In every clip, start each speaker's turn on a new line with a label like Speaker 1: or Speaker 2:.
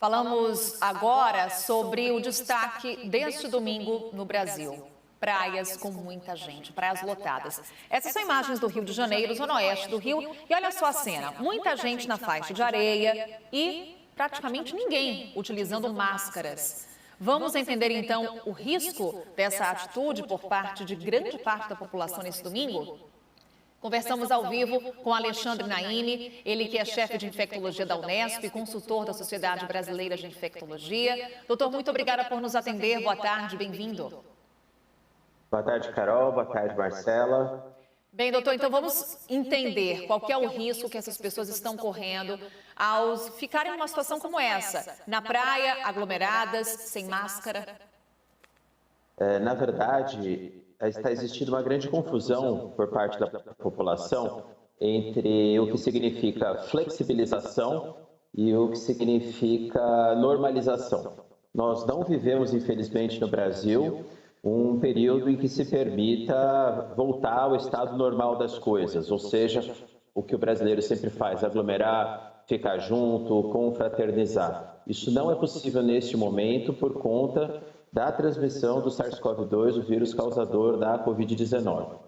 Speaker 1: Falamos agora sobre o destaque deste domingo no Brasil. Praias com muita gente, praias lotadas. Essas são imagens do Rio de Janeiro, zona oeste do Rio. E olha só a cena, muita gente na faixa de areia e praticamente ninguém utilizando máscaras. Vamos entender então o risco dessa atitude por parte de grande parte da população nesse domingo? Conversamos ao vivo com Alexandre Naime, ele que é chefe de infectologia da Unesp e consultor da Sociedade Brasileira de Infectologia. Doutor, muito obrigada por nos atender. Boa tarde, bem-vindo.
Speaker 2: Boa tarde, Carol. Boa tarde, Marcela.
Speaker 1: Bem, doutor, então vamos entender qual que é o risco que essas pessoas estão correndo ao ficarem numa situação como essa, na praia, aglomeradas, sem máscara.
Speaker 2: Na verdade, está existindo uma grande confusão por parte da população entre o que significa flexibilização e o que significa normalização. Nós não vivemos, infelizmente, no Brasil, um período em que se permita voltar ao estado normal das coisas, ou seja, o que o brasileiro sempre faz, aglomerar, ficar junto, confraternizar. Isso não é possível neste momento por conta da transmissão do SARS-CoV-2, o vírus causador da Covid-19.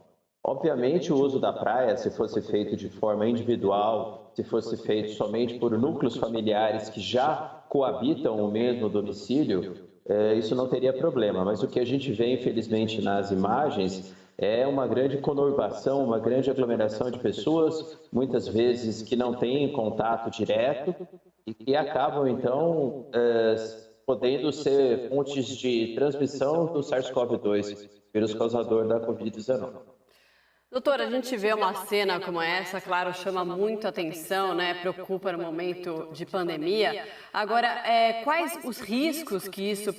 Speaker 2: Obviamente, o uso da praia, se fosse feito de forma individual, se fosse feito somente por núcleos familiares que já coabitam o mesmo domicílio, isso não teria problema. Mas o que a gente vê, infelizmente, nas imagens é uma grande conurbação, uma grande aglomeração de pessoas, muitas vezes que não têm contato direto e que acabam, então, podendo ser fontes de transmissão do SARS-CoV-2, vírus causador da Covid-19.
Speaker 3: Doutora, a gente vê uma cena como essa, claro, chama muito atenção, né? Preocupa no momento de pandemia. Agora, quais os riscos que isso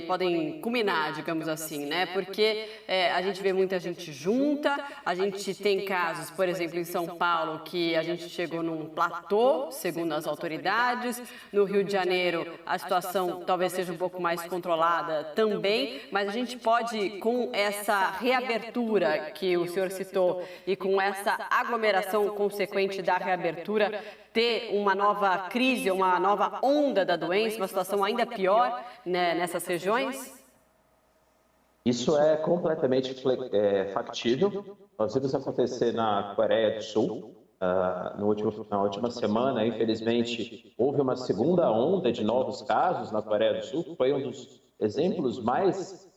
Speaker 3: podem culminar, digamos assim, né? Porque a gente vê muita gente junta, a gente tem casos, por exemplo, em São Paulo, que a gente chegou num platô, segundo as autoridades. No Rio de Janeiro, a situação talvez seja um pouco mais controlada também, mas a gente pode, com essa reabertura que o senhor citou e com essa aglomeração consequente da reabertura, ter uma nova crise, uma nova onda da doença, uma situação ainda pior, né, nessas regiões?
Speaker 2: Isso é completamente factível. Nós vimos acontecer na Coreia do Sul. Na última semana, infelizmente, houve uma segunda onda de novos casos na Coreia do Sul. Foi um dos exemplos mais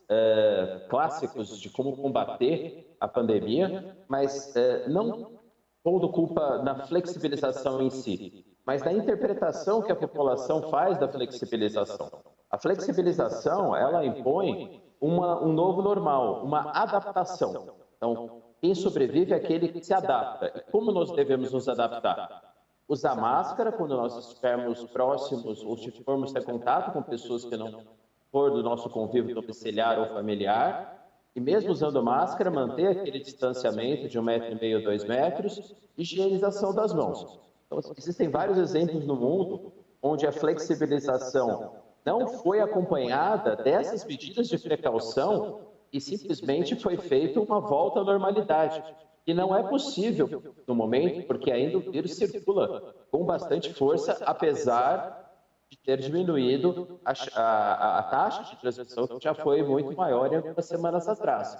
Speaker 2: clássicos de como combater a pandemia, mas não pondo culpa na flexibilização em si, mas na interpretação que a população faz da flexibilização. A flexibilização, ela impõe um novo normal, uma adaptação. Então, quem sobrevive é aquele que se adapta. E como nós devemos nos adaptar? Usar máscara quando nós estivermos próximos ou se formos ter contato com pessoas que não for do nosso convívio domiciliar ou familiar, e mesmo usando máscara, manter aquele distanciamento de 1,5 m, 2 metros, higienização das mãos. Então, existem vários exemplos no mundo onde a flexibilização não foi acompanhada dessas medidas de precaução e simplesmente foi feita uma volta à normalidade. E não é possível no momento, porque ainda o vírus circula com bastante força, apesar de ter diminuído a taxa de transmissão, que já foi muito maior em algumas semanas atrás.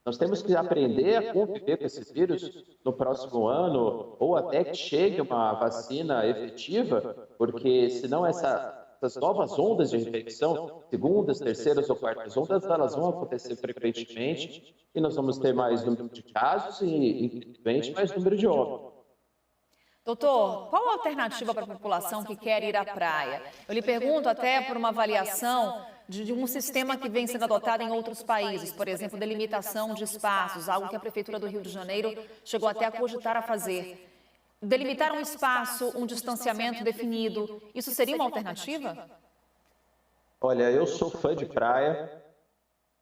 Speaker 2: Nós temos que aprender a conviver com esse vírus no próximo ano, ou até que chegue uma vacina efetiva, porque senão essas novas ondas de infecção, segundas, terceiras ou quartas ondas, elas vão acontecer frequentemente, e nós vamos ter mais número de casos e, infelizmente, mais número de óbitos.
Speaker 1: Doutor, qual a alternativa para a população que quer ir à praia? Eu lhe pergunto até por uma avaliação de um sistema que vem sendo adotado em outros países, por exemplo, delimitação de espaços, algo que a Prefeitura do Rio de Janeiro chegou até a cogitar a fazer. Delimitar um espaço, um distanciamento definido, isso seria uma alternativa?
Speaker 2: Olha, eu sou fã de praia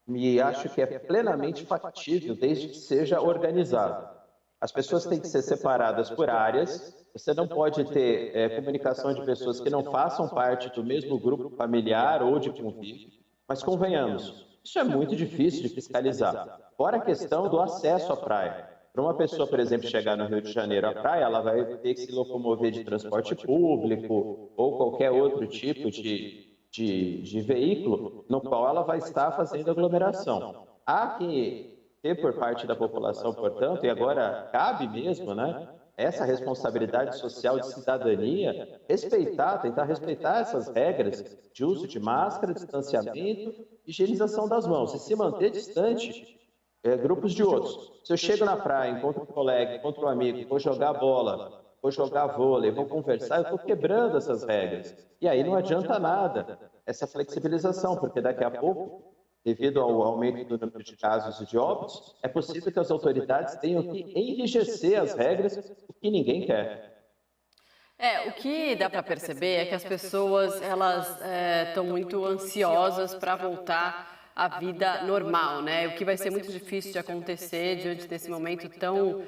Speaker 2: e acho que é plenamente factível desde que seja organizado. As pessoas têm que ser separadas por áreas, você não pode ter comunicação de pessoas que não façam parte do mesmo grupo familiar ou de convívio, mas convenhamos, isso é muito difícil de fiscalizar. Fora a questão do acesso à praia. Para uma pessoa, por exemplo, chegar no Rio de Janeiro à praia, ela vai ter que se locomover de transporte público ou qualquer outro tipo de veículo no qual ela vai estar fazendo aglomeração. Há que ter por parte da população, portanto, e agora cabe mesmo, né, essa responsabilidade social de cidadania, tentar respeitar essas regras de uso de máscara, distanciamento, higienização das mãos e se manter distante grupos de outros. Se eu chego na praia, encontro um colega, encontro um amigo, vou jogar bola, vou jogar vôlei, vou conversar, eu estou quebrando essas regras. E aí não adianta nada essa flexibilização, porque daqui a pouco, devido ao aumento do número de casos e de óbitos, é possível que as autoridades tenham que enrijecer as regras, o que ninguém quer.
Speaker 3: O que dá para perceber é que as pessoas elas estão muito ansiosas para voltar à vida normal, né? O que vai ser muito difícil de acontecer diante desse momento tão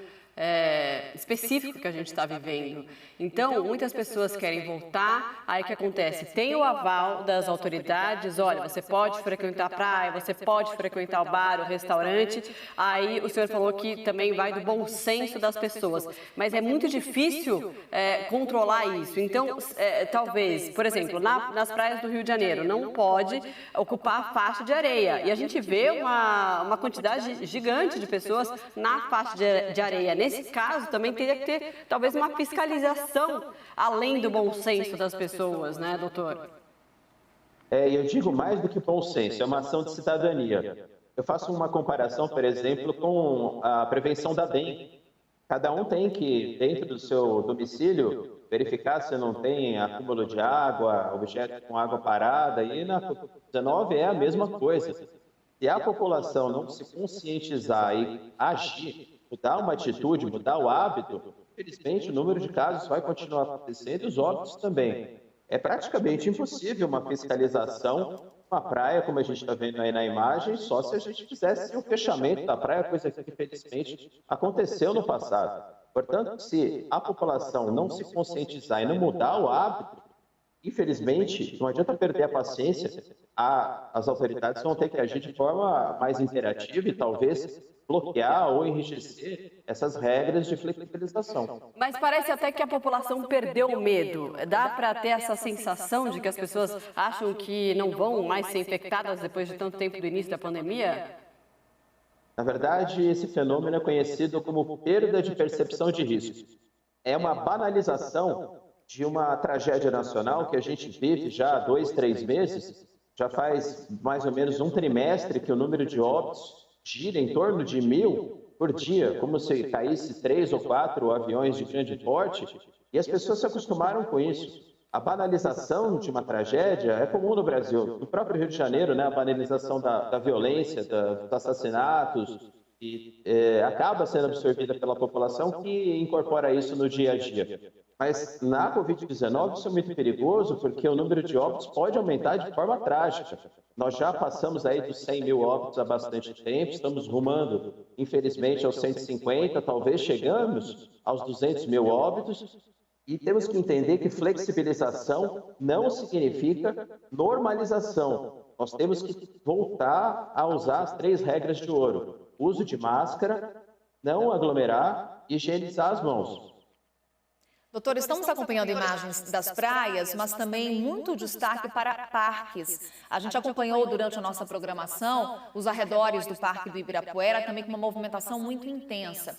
Speaker 3: específico que a gente está vivendo. Então, muitas pessoas querem voltar, aí o que acontece? Tem o aval das autoridades, olha, você pode frequentar a praia, você pode frequentar o bar, o restaurante, aí o senhor falou que também vai do bom senso das pessoas, mas é muito difícil controlar isso. Então, talvez, por exemplo, nas praias do Rio de Janeiro, não pode ocupar a faixa de areia, e a gente vê uma quantidade gigante de pessoas na faixa de areia. Nesse caso, também teria que ter, talvez, uma fiscalização além do bom senso das pessoas, né, doutor?
Speaker 2: Eu digo mais do que bom senso, é uma ação de cidadania. Eu faço uma comparação, por exemplo, com a prevenção da dengue. Cada um tem que, dentro do seu domicílio, verificar se não tem acúmulo de água, objetos com água parada, e na Covid-19 é a mesma coisa. Se a população não se conscientizar e agir, mudar uma atitude, mudar o hábito, infelizmente o número de casos vai continuar acontecendo e os óbitos também. É praticamente impossível uma fiscalização uma praia, como a gente está vendo aí na imagem, só se a gente fizesse o fechamento da praia, coisa que infelizmente aconteceu no passado. Portanto, se a população não se conscientizar e não mudar o hábito, infelizmente, não adianta perder a paciência, as autoridades vão ter que agir de forma mais interativa e talvez bloquear ou enrijecer essas regras de flexibilização.
Speaker 3: Mas parece até que a população perdeu o medo. Dá para ter essa sensação de que as pessoas acham que não vão mais ser infectadas depois de tanto tempo do início da pandemia?
Speaker 2: Na verdade, esse fenômeno é conhecido como perda de percepção de risco. É uma banalização de uma tragédia nacional que a gente vive já há 2, 3 meses, já faz mais ou menos um trimestre que o número de óbitos gira em torno de 1.000 por dia, como se caísse 3 ou 4 aviões de grande porte, e as pessoas se acostumaram com isso. A banalização de uma tragédia é comum no Brasil. No próprio Rio de Janeiro, né, a banalização da violência, dos assassinatos, e acaba sendo absorvida pela população que incorpora isso no dia a dia. Mas na Covid-19 isso é muito perigoso porque o número de óbitos pode aumentar de forma trágica. Nós já passamos aí dos 100 mil óbitos há bastante tempo, estamos rumando, infelizmente, aos 150, talvez chegamos aos 200 mil óbitos, e temos que entender que flexibilização não significa normalização. Nós temos que voltar a usar as 3 regras de ouro: uso de máscara, não aglomerar e higienizar as mãos.
Speaker 1: Doutor, estamos acompanhando imagens das praias, mas também muito destaque para parques. A gente acompanhou durante a nossa programação os arredores do Parque do Ibirapuera, também com uma movimentação muito intensa.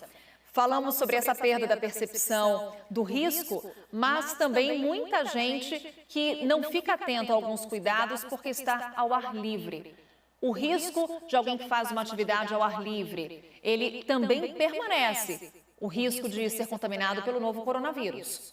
Speaker 1: Falamos sobre essa perda da percepção do risco, mas também muita gente que não fica atento a alguns cuidados porque está ao ar livre. O risco de alguém que faz uma atividade ao ar livre, ele também permanece. O risco de ser contaminado pelo novo coronavírus.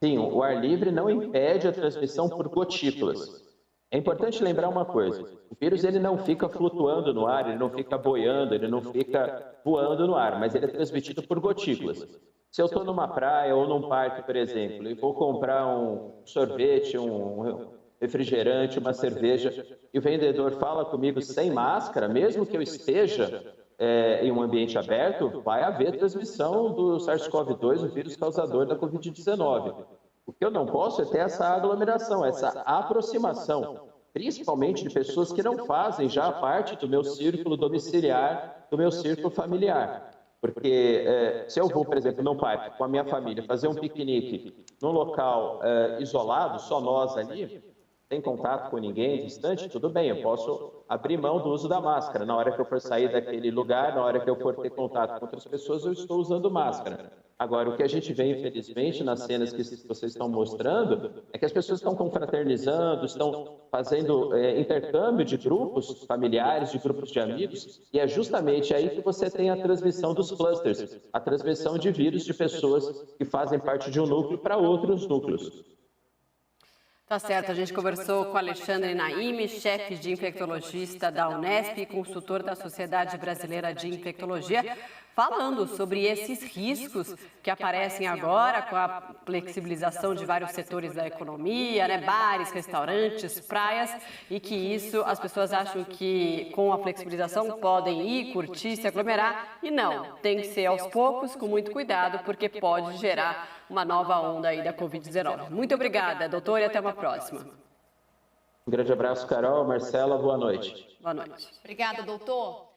Speaker 2: Sim, o ar livre não impede a transmissão por gotículas. É importante lembrar uma coisa: o vírus ele não fica flutuando no ar, ele não fica boiando, ele não fica voando no ar, mas ele é transmitido por gotículas. Se eu estou numa praia ou num parque, por exemplo, e vou comprar um sorvete, um refrigerante, uma cerveja, e o vendedor fala comigo sem máscara, mesmo que eu esteja em um ambiente aberto, vai haver transmissão do SARS-CoV-2, o vírus causador da Covid-19. O que eu não posso é ter essa aglomeração, essa aproximação, principalmente de pessoas que não fazem já parte do meu círculo domiciliar, do meu círculo familiar. Porque se eu vou, por exemplo, num parque com a minha família, fazer um piquenique num local isolado, só nós ali, sem contato com ninguém, distante, tudo bem, eu posso abrir mão do uso da máscara. Na hora que eu for sair daquele lugar, na hora que eu for ter contato com outras pessoas, eu estou usando máscara. Agora, o que a gente vê, infelizmente, nas cenas que vocês estão mostrando, é que as pessoas estão confraternizando, estão fazendo intercâmbio de grupos familiares, de grupos de amigos, e é justamente aí que você tem a transmissão dos clusters, a transmissão de vírus de pessoas que fazem parte de um núcleo para outros núcleos.
Speaker 3: Tá certo, a gente conversou com Alexandre Naime, chefe de infectologista da Unesp e consultor da Sociedade Brasileira de Infectologia, falando sobre esses riscos que aparecem agora com a flexibilização de vários setores da economia, né, bares, restaurantes, praias, e que isso as pessoas acham que com a flexibilização podem ir, curtir, se aglomerar, e não, tem que ser aos poucos, com muito cuidado, porque pode gerar uma nova onda aí da Covid-19. Muito obrigada, doutor, e até uma próxima.
Speaker 2: Um grande abraço, Carol, Marcela, boa noite.
Speaker 3: Boa noite.
Speaker 1: Obrigada, doutor.